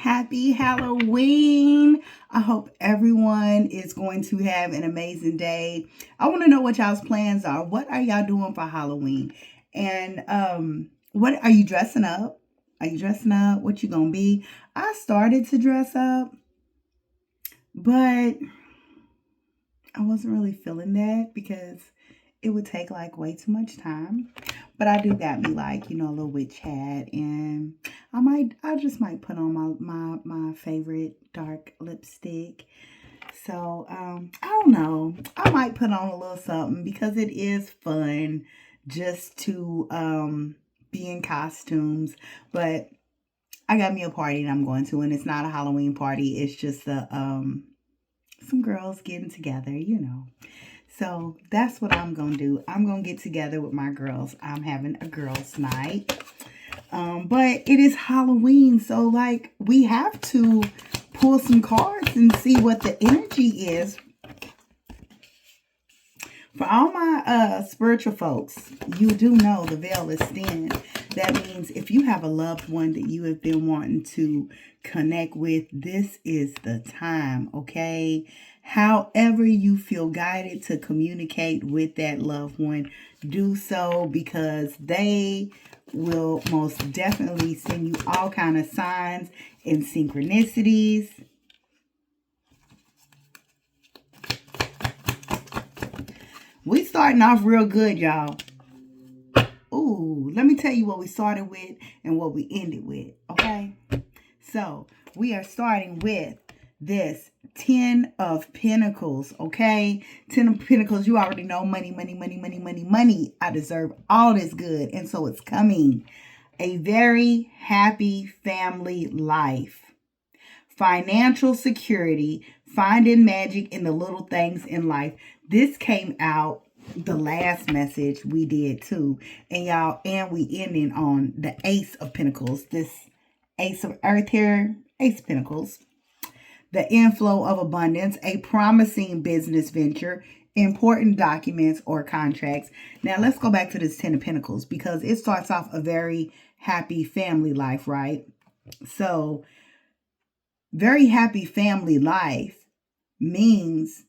Happy Halloween. I hope everyone is going to have an amazing day. I want to know what y'all's plans are. What are y'all doing for Halloween? And what are you dressing up? Are you dressing up? What you gonna be? I started to dress up, but I wasn't really feeling that because it would take like way too much time. But I do got me like, a little witch hat, and I just might put on my favorite dark lipstick. So I don't know. I might put on a little something because it is fun just to be in costumes. But I got me a party that I'm going to, and it's not a Halloween party. It's just some girls getting together. So that's what I'm going to do. I'm going to get together with my girls. I'm having a girls' night. But it is Halloween. So, like, we have to pull some cards and see what the energy is. For all my spiritual folks, you do know the veil is thin. That means if you have a loved one that you have been wanting to connect with, this is the time, okay? However you feel guided to communicate with that loved one, do so because they will most definitely send you all kind of signs and synchronicities. We starting off real good, y'all. Ooh, let me tell you what we started with and what we ended with, okay? So, we are starting with this 10 of Pentacles, okay? 10 of Pentacles, you already know money, money, money, money, money, money. I deserve all this good, and so it's coming. A very happy family life. Financial security, finding magic in the little things in life. This came out the last message we did too. And we ending on the Ace of Pentacles. This Ace of Earth here, Ace of Pentacles. The inflow of abundance, a promising business venture, important documents or contracts. Now let's go back to this 10 of Pentacles because it starts off a very happy family life, right? So very happy family life means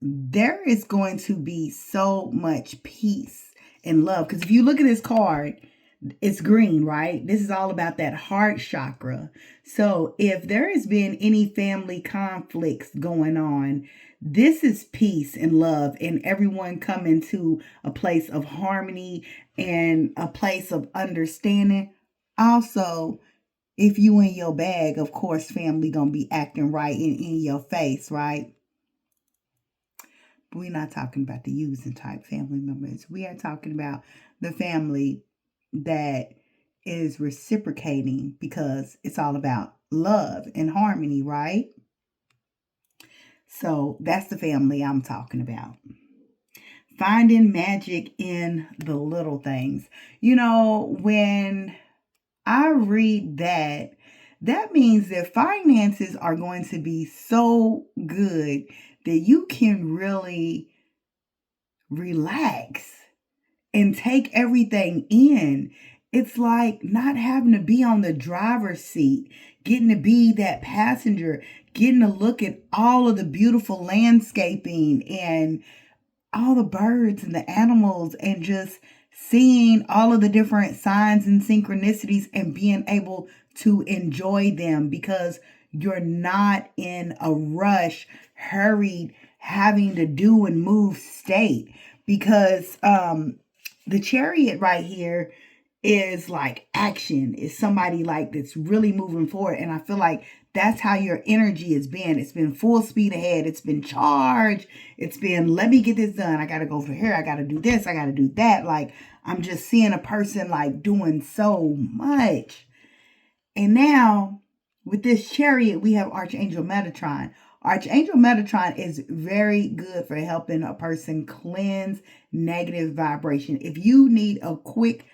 there is going to be so much peace and love. Because if you look at this card, it's green, right? This is all about that heart chakra. So if there has been any family conflicts going on, this is peace and love and everyone coming to a place of harmony and a place of understanding. Also, if you in your bag, of course, family gonna be acting right in your face, right? We're not talking about the using type family members. We are talking about the family that is reciprocating because it's all about love and harmony, right? So that's the family I'm talking about. Finding magic in the little things. When I read that, that means that finances are going to be so good that you can really relax and take everything in. It's like not having to be on the driver's seat, getting to be that passenger, getting to look at all of the beautiful landscaping and all the birds and the animals and just seeing all of the different signs and synchronicities and being able to enjoy them because you're not in a rush, hurried, having to do and move state. Because the Chariot right here is like action. Is somebody like that's really moving forward. And I feel like that's how your energy has been. It's been full speed ahead. It's been charged. It's been, let me get this done. I got to go for here. I got to do this. I got to do that. Like, I'm just seeing a person like doing so much. And now with this Chariot, we have Archangel Metatron. Archangel Metatron is very good for helping a person cleanse negative vibration. If you need a quick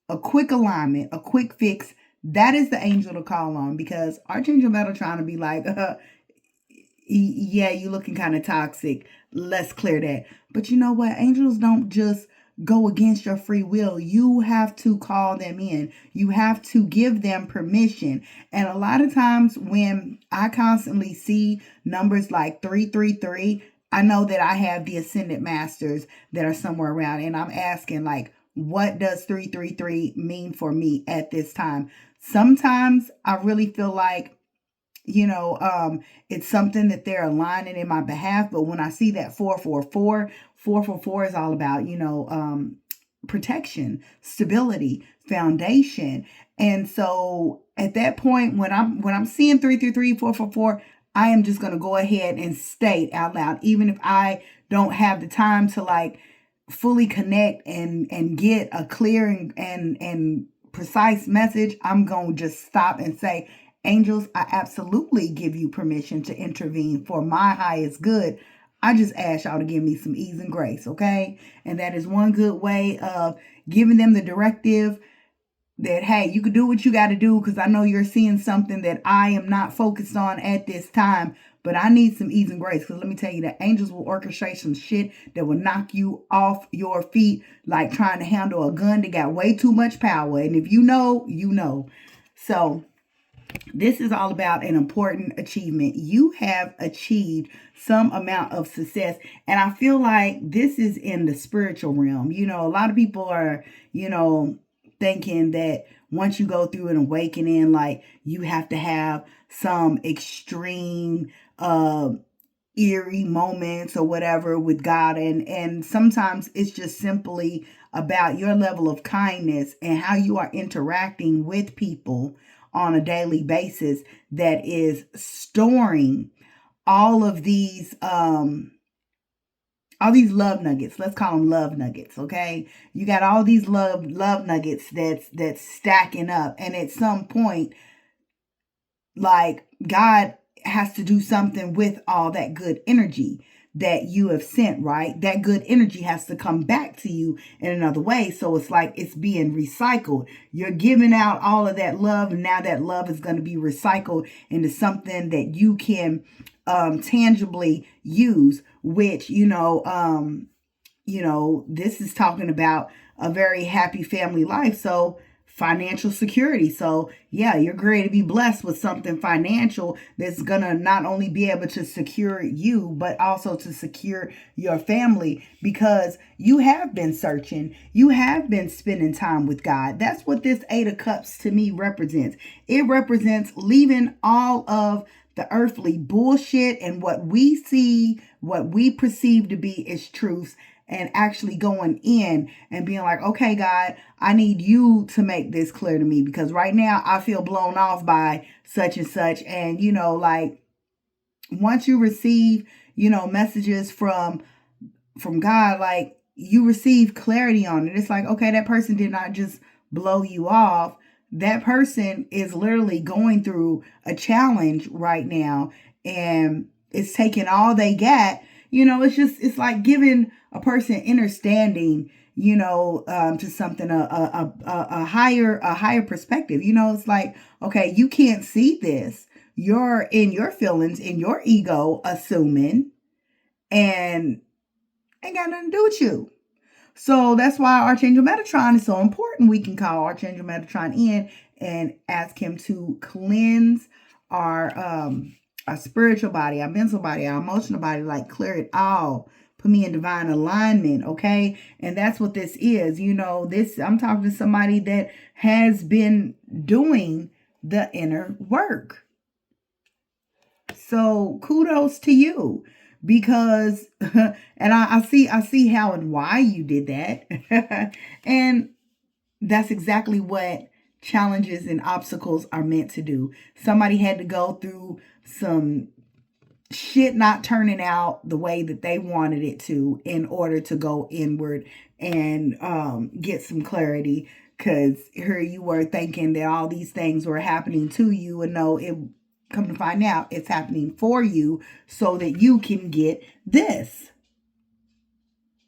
alignment, a quick fix, that is the angel to call on because Archangel Metatron will be like, yeah, you looking kind of toxic. Let's clear that. But you know what? Angels don't just go against your free will. You have to call them in. You have to give them permission. And a lot of times when I constantly see numbers like 333, I know that I have the ascended masters that are somewhere around, and I'm asking, like, what does 333 mean for me at this time? Sometimes I really feel like, it's something that they're aligning in my behalf. But when I see that 444 is all about, protection, stability, foundation. And so at that point, when I'm seeing 333, 444, I am just going to go ahead and state out loud, even if I don't have the time to like fully connect and get a clear and precise message. I'm going to just stop and say, angels, I absolutely give you permission to intervene for my highest good. I just ask y'all to give me some ease and grace, okay? And that is one good way of giving them the directive that, hey, you can do what you got to do, because I know you're seeing something that I am not focused on at this time, but I need some ease and grace. Because let me tell you that angels will orchestrate some shit that will knock you off your feet, like trying to handle a gun that got way too much power. And if you know, you know. So this is all about an important achievement. You have achieved some amount of success. And I feel like this is in the spiritual realm. A lot of people are, thinking that once you go through an awakening, like you have to have some extreme, eerie moments or whatever with God. And sometimes it's just simply about your level of kindness and how you are interacting with people on a daily basis that is storing all these love nuggets. Let's call them love nuggets, okay? You got all these love nuggets that's stacking up, and at some point, like, God has to do something with all that good energy that you have sent, right? That good energy has to come back to you in another way. So it's like it's being recycled. You're giving out all of that love, and now that love is going to be recycled into something that you can tangibly use, which, this is talking about a very happy family life. So financial security. So yeah, you're going to be blessed with something financial that's going to not only be able to secure you, but also to secure your family, because you have been searching. You have been spending time with God. That's what this 8 of Cups to me represents. It represents leaving all of the earthly bullshit and what we see, what we perceive to be as truths, and actually going in and being like, okay, God, I need you to make this clear to me, because right now I feel blown off by such and such. And, like, once you receive, messages from God, like, you receive clarity on it. It's like, okay, that person did not just blow you off. That person is literally going through a challenge right now, and it's taking all they got. It's like giving a person understanding, to something, a higher perspective. It's like, okay, you can't see this. You're in your feelings, in your ego, assuming, and ain't got nothing to do with you. So that's why Archangel Metatron is so important. We can call Archangel Metatron in and ask him to cleanse our spiritual body, our mental body, our emotional body, like clear it all. Put me in divine alignment, okay? And that's what this is. I'm talking to somebody that has been doing the inner work. So kudos to you. Because and I see how and why you did that. And that's exactly what challenges and obstacles are meant to do. Somebody had to go through some shit not turning out the way that they wanted it to in order to go inward and get some clarity, because here you were thinking that all these things were happening to you, and no, it come to find out it's happening for you so that you can get this.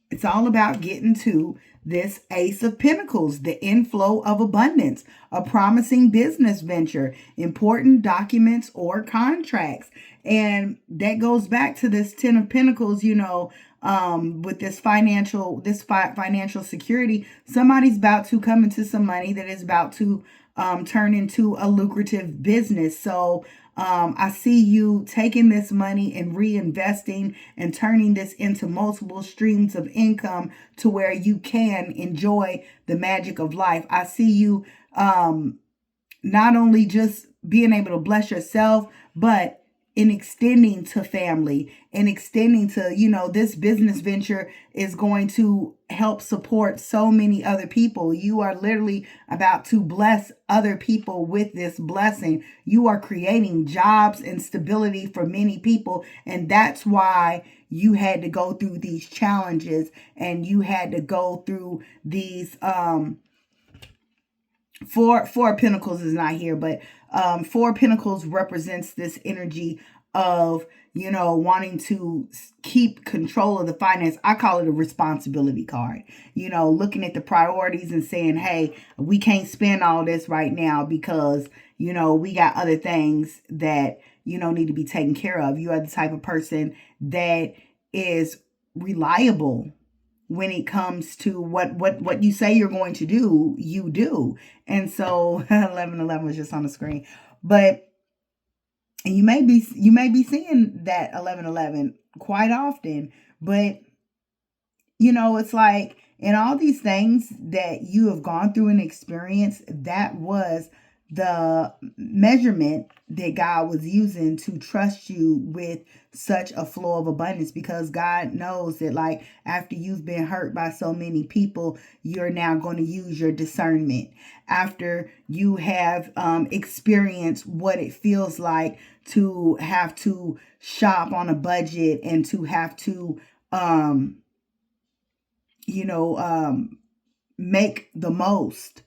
It's all about getting to this Ace of Pentacles, the inflow of abundance, a promising business venture, important documents or contracts. And that goes back to this Ten of Pentacles, with this financial security. Somebody's about to come into some money that is about to turn into a lucrative business. So I see you taking this money and reinvesting and turning this into multiple streams of income to where you can enjoy the magic of life. I see you not only just being able to bless yourself, but in extending to family and extending to, this business venture is going to help support so many other people. You are literally about to bless other people with this blessing. You are creating jobs and stability for many people. And that's why you had to go through these challenges and you had to go through these, Four of Pentacles is not here, but Four of Pentacles represents this energy of, wanting to keep control of the finance. I call it a responsibility card. Looking at the priorities and saying, hey, we can't spend all this right now because, we got other things that, need to be taken care of. You are the type of person that is reliable when it comes to what you say you're going to do, you do. And so 1111 was just on the screen. But and you may be seeing that 1111 quite often, but it's like in all these things that you have gone through and experienced, that was the measurement that God was using to trust you with such a flow of abundance, because God knows that, like, after you've been hurt by so many people, you're now going to use your discernment. After you have experienced what it feels like to have to shop on a budget and to have to make the most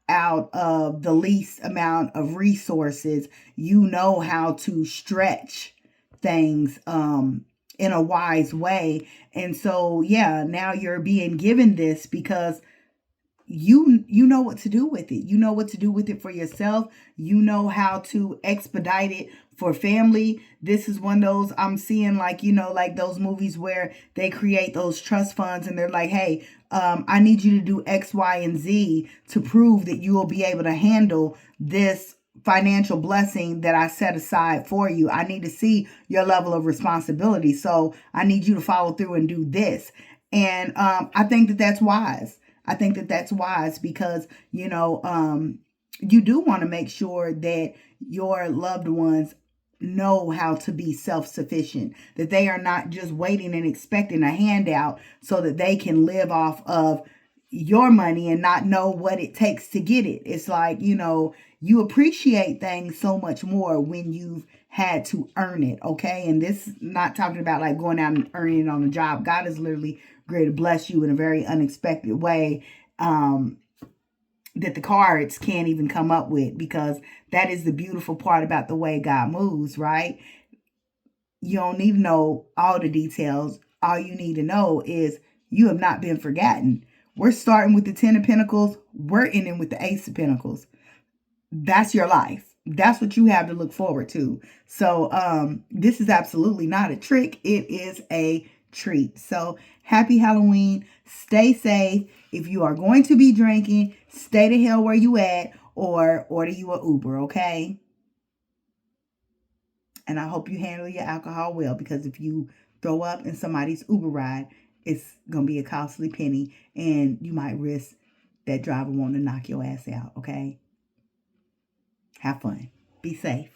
out of the least amount of resources, you know how to stretch things in a wise way. And so, yeah, now you're being given this because you know what to do with it. You know what to do with it for yourself. You know how to expedite it for family. This is one of those I'm seeing, like, like those movies where they create those trust funds and they're like, hey, I need you to do X, Y, and Z to prove that you will be able to handle this financial blessing that I set aside for you. I need to see your level of responsibility. So I need you to follow through and do this. And I think that that's wise. I think that that's wise because, you do want to make sure that your loved ones know how to be self-sufficient, that they are not just waiting and expecting a handout so that they can live off of your money and not know what it takes to get it. It's like, you appreciate things so much more when you've had to earn it. Okay. And this is not talking about like going out and earning it on the job. God is literally great to bless you in a very unexpected way that the cards can't even come up with, because that is the beautiful part about the way God moves, right? You don't need to know all the details. All you need to know is you have not been forgotten. We're starting with the Ten of Pentacles. We're ending with the Ace of Pentacles. That's your life. That's what you have to look forward to. So this is absolutely not a trick. It is a treat. So happy Halloween. Stay safe. If you are going to be drinking, stay the hell where you at or order you an Uber, okay? And I hope you handle your alcohol well, because if you throw up in somebody's Uber ride, it's going to be a costly penny and you might risk that driver wanting to knock your ass out, okay? Have fun. Be safe.